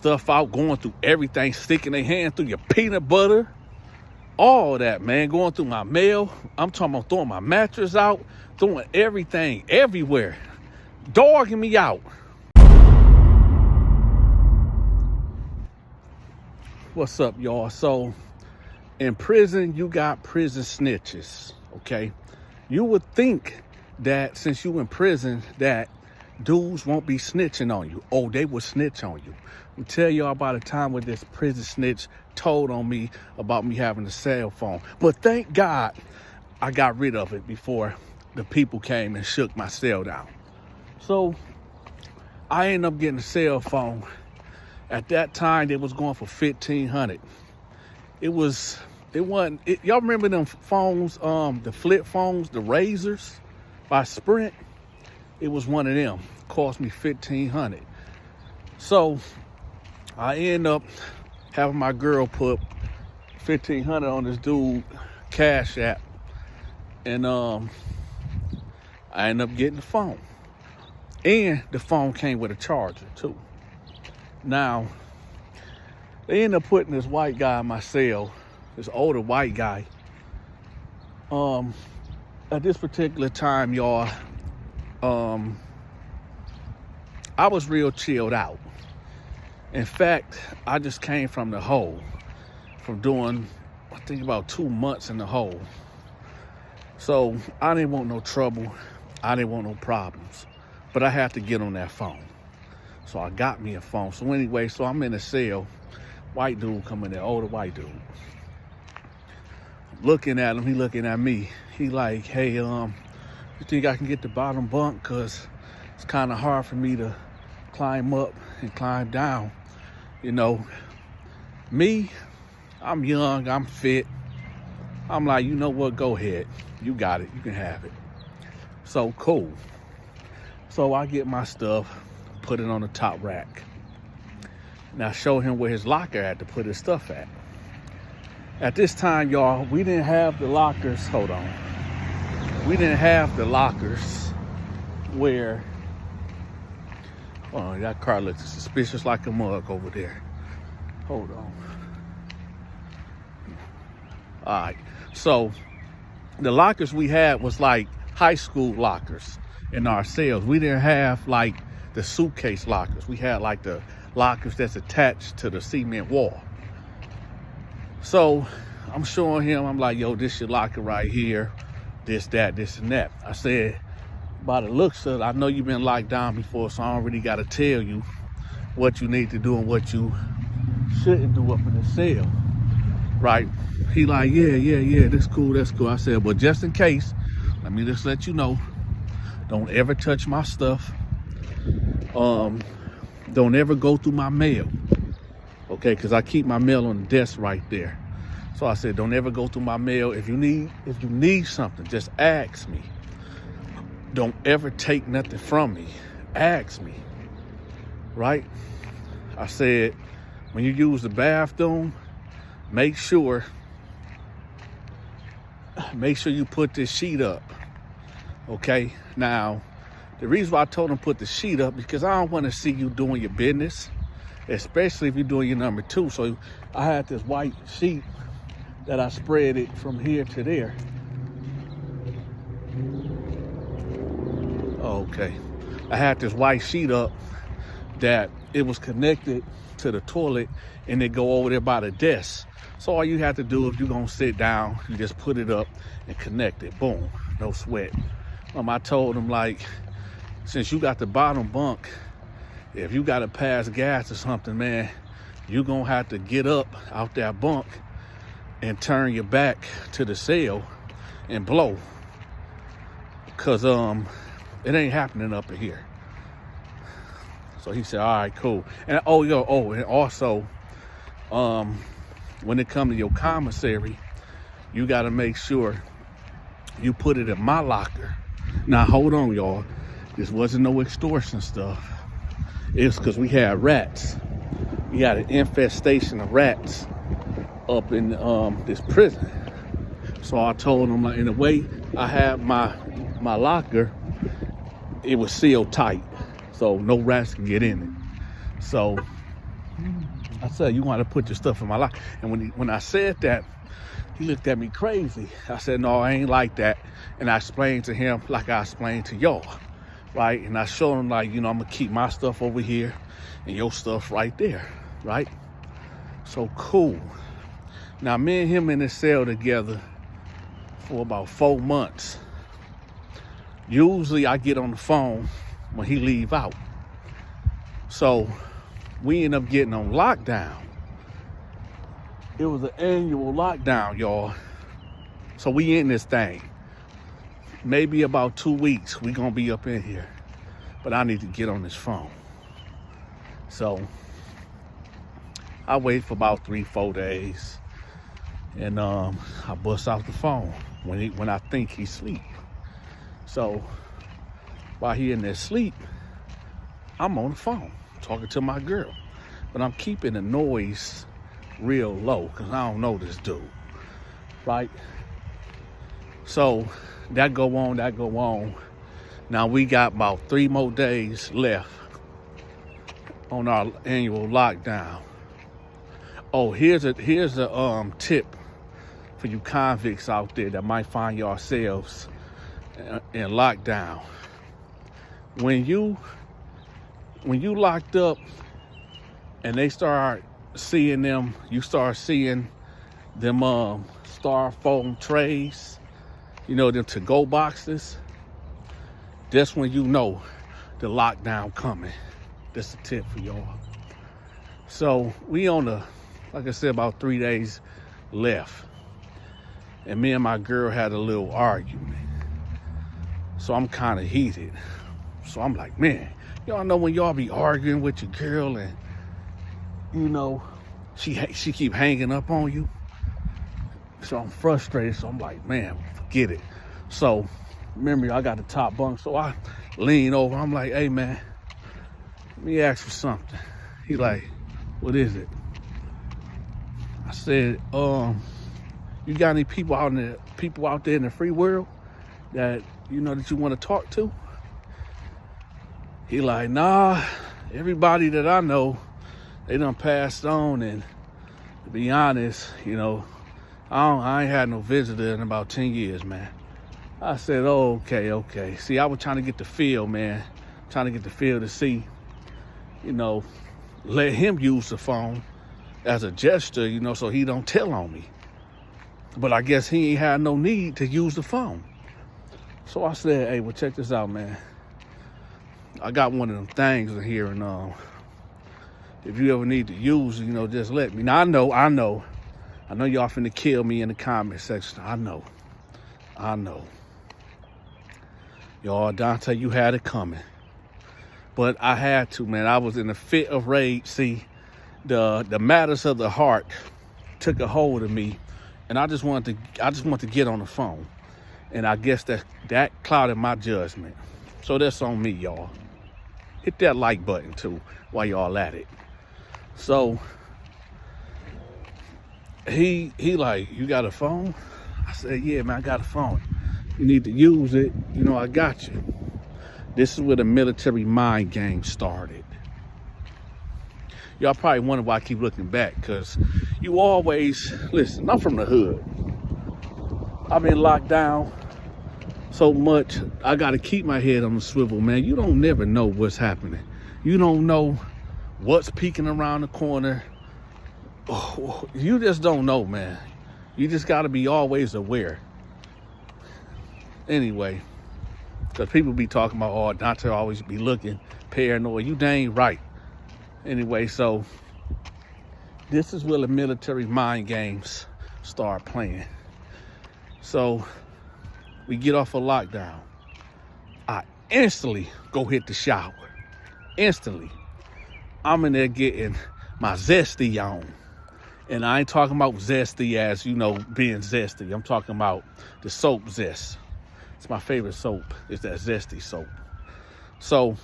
stuff out, going through everything, sticking their hand through your peanut butter, all that, man, going through my mail. I'm talking about throwing my mattress out, throwing everything everywhere, dogging me out. What's up, y'all? So in prison, you got prison snitches, okay? You would think that since you in prison that dudes won't be snitching on you. Oh, they would snitch on you. I'll tell y'all about a time when this prison snitch told on me about me having a cell phone. But thank God I got rid of it before the people came and shook my cell down. So I ended up getting a cell phone. At that time, they was going for $1,500. Y'all remember them phones, the flip phones, the Razors by Sprint? It was one of them. Cost me $1,500. So I end up having my girl put $1,500 on this dude Cashapp, and I end up getting the phone. And the phone came with a charger too. Now they end up putting this white guy in my cell, this older white guy. At this particular time, y'all, I was real chilled out. In fact, I just came from the hole, from doing, I think, about 2 months in the hole. So I didn't want no trouble. I didn't want no problems. But I had to get on that phone. So I got me a phone. So anyway, so I'm in a cell. White dude coming there, older white dude. Looking at him, he looking at me. He like, hey, you think I can get the bottom bunk? Cause it's kind of hard for me to climb up and climb down. You know, me, I'm young, I'm fit. I'm like, you know what, go ahead. You got it, you can have it. So cool. So I get my stuff, put it on the top rack. Now show him where his locker had to put his stuff at. At this time, y'all, we didn't have the lockers, hold on. We didn't have the lockers where, oh, that car looks suspicious like a mug over there. Hold on. All right, so the lockers we had was like high school lockers in our cells. We didn't have like the suitcase lockers. We had like the lockers that's attached to the cement wall. So I'm showing him, I'm like, yo, this your locker right here. This, that, this, and that. I said, by the looks of it, I know you've been locked down before, so I don't really got to tell you what you need to do and what you shouldn't do up in the cell, right? He like, yeah, that's cool. I said, but just in case, let me just let you know, don't ever touch my stuff. Don't ever go through my mail, okay? Because I keep my mail on the desk right there. So I said, don't ever go through my mail. If you need something, just ask me. Don't ever take nothing from me. Ask me, right? I said, when you use the bathroom, make sure you put this sheet up, okay? Now, the reason why I told him put the sheet up, because I don't want to see you doing your business, especially if you're doing your number 2. So I had this white sheet that I spread it from here to there. Okay. I had this white sheet up that it was connected to the toilet, and it go over there by the desk. So all you have to do, if you're going to sit down, you just put it up and connect it. Boom. No sweat. I told him, like, since you got the bottom bunk, if you got to pass gas or something, man, you're going to have to get up out that bunk and turn your back to the cell and blow. Because it ain't happening up in here. So he said, all right, cool. And and also, when it comes to your commissary, you got to make sure you put it in my locker. Now, hold on, y'all. This wasn't no extortion stuff. It's because we had rats. We had an infestation of rats up in this prison. So I told him, like, in the way I had my locker, it was sealed tight, so no rats can get in it. So I said, you want to put your stuff in my locker? And when I said that, he looked at me crazy. I said, no, I ain't like that. And I explained to him like I explained to y'all, right? And I showed him like, I'm gonna keep my stuff over here and your stuff right there, right? So cool. Now me and him in this cell together for about 4 months. Usually I get on the phone when he leave out. So we end up getting on lockdown. It was an annual lockdown, y'all. So we in this thing. Maybe about 2 weeks, we gonna be up in here. But I need to get on this phone. So I wait for about 3-4 days. And I bust out the phone when I think he's asleep. So while he in there sleep, I'm on the phone talking to my girl. But I'm keeping the noise real low because I don't know this dude, right? So that go on. Now we got about 3 more days left on our annual lockdown. Oh, here's a tip for you convicts out there that might find yourselves in lockdown. When you locked up and they start seeing them, you start seeing them styrofoam trays, them to-go boxes, that's when you know the lockdown coming. That's a tip for y'all. So we on like I said, about 3 days left. And me and my girl had a little argument. So I'm kind of heated. So I'm like, man, y'all know when y'all be arguing with your girl and, she keep hanging up on you. So I'm frustrated. So I'm like, man, forget it. So remember, I got the top bunk. So I lean over. I'm like, hey, man, let me ask you something. He like, what is it? I said, you got any people out there in the free world that that you want to talk to? He like, nah, everybody that I know, they done passed on, and to be honest, I ain't had no visitor in about 10 years, man. I said, oh, okay. See, I was trying to get the feel, man. Trying to get the feel to see, let him use the phone as a gesture, so he don't tell on me. But I guess he ain't had no need to use the phone. So I said, hey, well, check this out, man. I got one of them things in here, and if you ever need to use it, just let me. Now, I know y'all finna kill me in the comment section. I know. Y'all, Donta, you had it coming. But I had to, man. I was in a fit of rage. See, the matters of the heart took a hold of me, and I just wanted to get on the phone. And I guess that clouded my judgment. So that's on me, y'all. Hit that like button too while y'all at it. So he like, you got a phone? I said, yeah, man, I got a phone. You need to use it. I got you. This is where the military mind game started. Y'all probably wonder why I keep looking back, because you always, listen, I'm from the hood. I've been locked down so much, I got to keep my head on the swivel, man. You don't never know what's happening. You don't know what's peeking around the corner. Oh, you just don't know, man. You just got to be always aware. Anyway, because people be talking about, oh, not to always be looking paranoid. You dang right. Anyway, so this is where the military mind games start playing. So we get off of lockdown. I instantly go hit the shower. Instantly. I'm in there getting my zesty on. And I ain't talking about zesty as, being zesty. I'm talking about the soap zest. It's my favorite soap. It's that zesty soap. So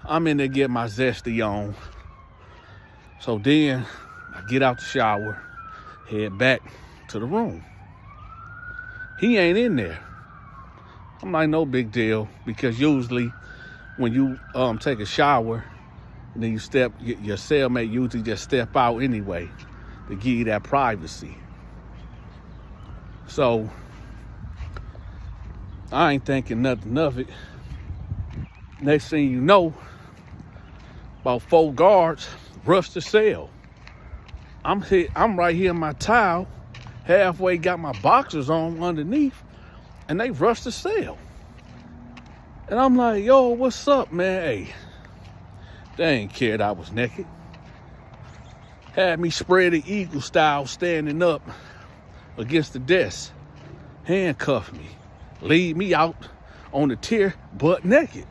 I'm in there getting my zesty on. So then I get out the shower, head back to the room. He ain't in there. I'm like, no big deal, because usually when you take a shower, And then your cellmate usually just step out anyway to give you that privacy. So I ain't thinking nothing of it. Next thing you know, about 4 guards rush the cell. I'm right here in my towel, halfway got my boxers on underneath, and they rushed the cell. And I'm like, yo, what's up, man? Hey, they ain't cared I was naked. Had me spread the eagle style, standing up against the desk, handcuffed me, lead me out on the tier, butt naked.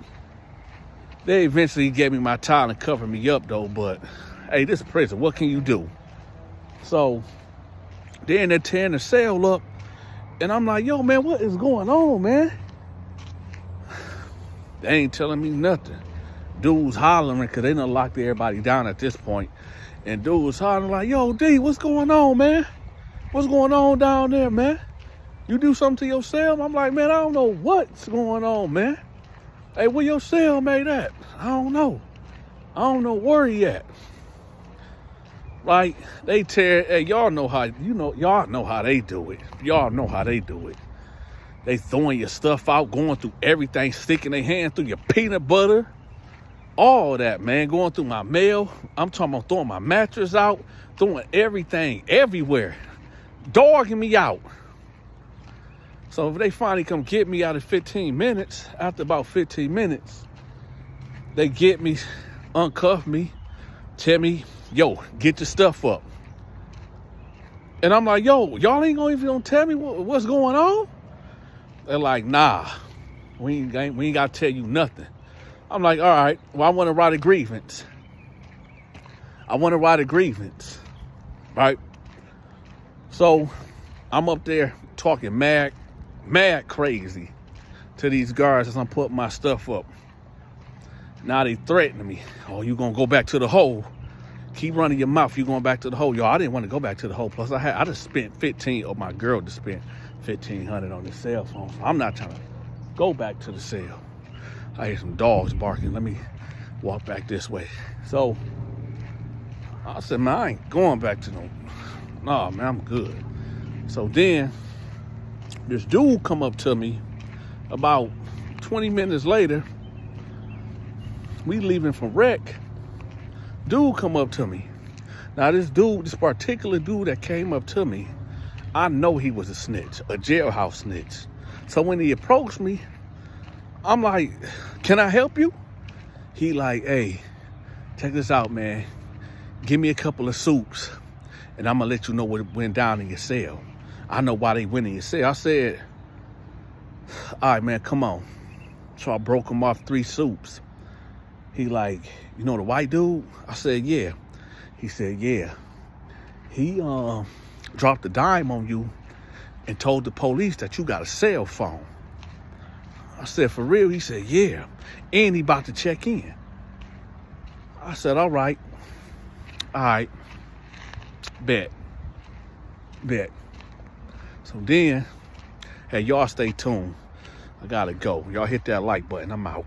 They eventually gave me my towel and covered me up though, but hey, this is prison, what can you do? So then they're tearing the cell up, and I'm like, yo, man, what is going on, man? They ain't telling me nothing. Dude's hollering because they done locked everybody down at this point. And dude was hollering like, yo, D, what's going on, man? What's going on down there, man? You do something to your cell? I'm like, man, I don't know what's going on, man. Hey, where your cellmate at? I don't know. I don't know where he at. Like, they tear, hey, y'all know how they do it. Y'all know how they do it. They throwing your stuff out, going through everything, sticking their hand through your peanut butter. All that, man, going through my mail. I'm talking about throwing my mattress out, throwing everything everywhere, dogging me out. So if they finally come get me out of 15 minutes, after about 15 minutes, they get me, uncuff me, tell me, yo, get your stuff up. And I'm like, yo, y'all ain't gonna tell me what's going on? They're like, nah, we ain't gotta tell you nothing. I'm like, all right, well, I want to write a grievance. Right? So I'm up there talking mad crazy to these guards as I'm putting my stuff up. Now they threatening me. Oh, you gonna go back to the hole? Keep running your mouth. You going back to the hole? Yo, I didn't want to go back to the hole. Plus, I just spent 15, or my girl just spent $1,500 on this cell phone. So I'm not trying to go back to the cell. I hear some dogs barking. Let me walk back this way. So I said, man, I ain't going back to no. Nah, man, I'm good. So then this dude come up to me about 20 minutes later. We leaving from rec. Dude come up to me. Now this particular dude that came up to me, I know he was a snitch, a jailhouse snitch. So when he approached me, I'm like, can I help you? He like, hey, check this out, man. Give me a couple of soups, and I'm gonna let you know what went down in your cell. I know why they went in your cell. I said, all right, man, come on. So I broke him off 3 soups. He like, you know the white dude? I said, yeah. He said, yeah. He dropped a dime on you and told the police that you got a cell phone. I said, for real? He said, yeah. And he about to check in. I said, all right. Bet. So then, hey, y'all stay tuned. I gotta go. Y'all hit that like button. I'm out.